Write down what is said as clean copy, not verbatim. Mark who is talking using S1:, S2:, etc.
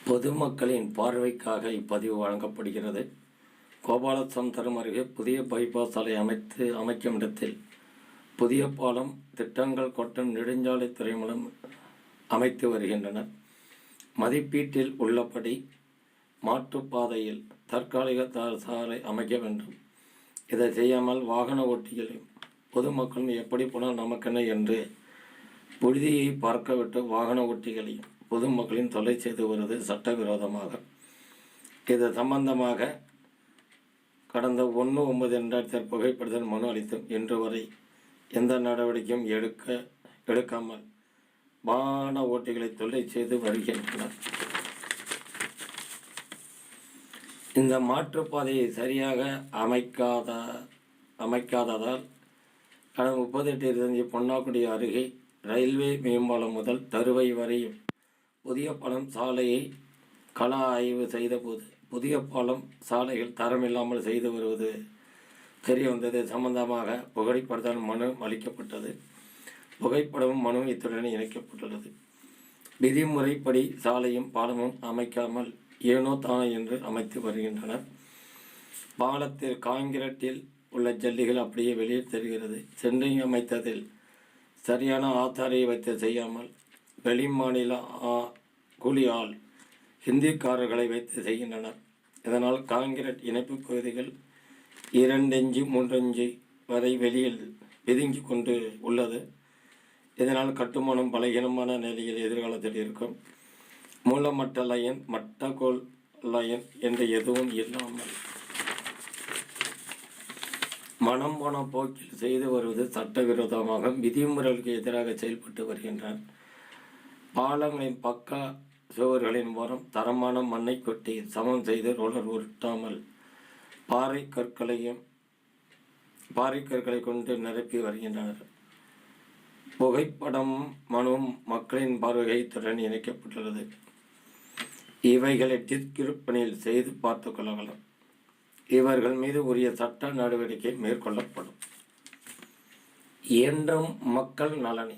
S1: பொதுமக்களின் பார்வைக்காக இப்பதிவு வழங்கப்படுகிறது. கோபாலசமுத்திரம் அருகே புதிய பைபாஸ் சாலை அமைக்கும் இடத்தில் புதிய பாலம் திட்டங்கள் கொட்டம் நெடுஞ்சாலைத்துறை மூலம் அமைத்து வருகின்றனர். மதிப்பீட்டில் உள்ளபடி மாற்றுப்பாதையில் தற்காலிக சாலை அமைக்க வேண்டும். இதை செய்யாமல் வாகன ஓட்டிகளையும் பொதுமக்களும் எப்படி போனால் நமக்கென்ன என்று புழுதியை பார்க்கவிட்டு வாகன ஓட்டிகளையும் பொதுமக்களின் தொல்லை செய்து வருவது சட்டவிரோதமாக. இது சம்பந்தமாக கடந்த 1/9/2000 புகைப்படுத்தல் மனு அளித்தும் இன்று வரை எந்த நடவடிக்கையும் எடுக்காமல் வாகன ஓட்டிகளை தொல்லை செய்து வருகின்றனர். இந்த மாற்றுப்பாதையை சரியாக அமைக்காததால் கடந்த 38 பொன்னாக்குடி அருகே ரயில்வே மேம்பாலம் முதல் தருவை வரையும் புதிய பாலம் சாலையை கள ஆய்வு செய்தபோது புதிய பாலம் சாலைகள் தரமில்லாமல் செய்து வருவது தெரிய வந்தது. சம்பந்தமாக புகைப்படத்தால் மனு அளிக்கப்பட்டது. புகைப்படமும் மனு இத்துடன் இணைக்கப்பட்டுள்ளது. விதிமுறைப்படி சாலையும் பாலமும் அமைக்காமல் ஏனோ தானோ என்று அமைத்து வருகின்றனர். பாலத்தில் காங்கிரீட்டில் உள்ள ஜல்லிகள் அப்படியே வெளியே தெரிகிறது. சென்னை அமைத்ததில் சரியான ஆதாரை வைத்து செய்யாமல் வெளிமாநில கூலியால் ஹிந்திக்காரர்களை வைத்து செய்கின்றனர். இதனால் காங்கிரீட் இணைப்பு பகுதிகள் 2 இன்ச்சு 3 இன்ச்சு வரை வெளியில் பிதுங்கி கொண்டு உள்ளது. இதனால் கட்டுமானம் பலகீனமான நிலையில் எதிர்காலத்தில் இருக்கும். மூலமட்ட லைன் மட்டக்கோள் லைன் என்று எதுவும் இல்லாமல் மனம் போன போக்கில் செய்து வருவது சட்டவிரோதமாக விதிமுறைகளுக்கு எதிராக செயல்பட்டு வருகின்றனர். பாலங்களின் பக்க சுவர்களின் ஓரம் தரமான மண்ணை கொட்டி சமம் செய்து ரோலர் உருட்டாமல் பாறை கற்களை கொண்டு நிரப்பி வருகின்றனர். புகைப்படம் மனுவும் மக்களின் பார்வைத்துடன் இணைக்கப்பட்டுள்ளது. இவைகளை டிஸ்கிரிப்ஷனில் செய்து பார்த்து கொள்ளலாம். இவர்கள் மீது உரிய சட்ட நடவடிக்கை மேற்கொள்ளப்படும். என்றும் மக்கள் நலனே.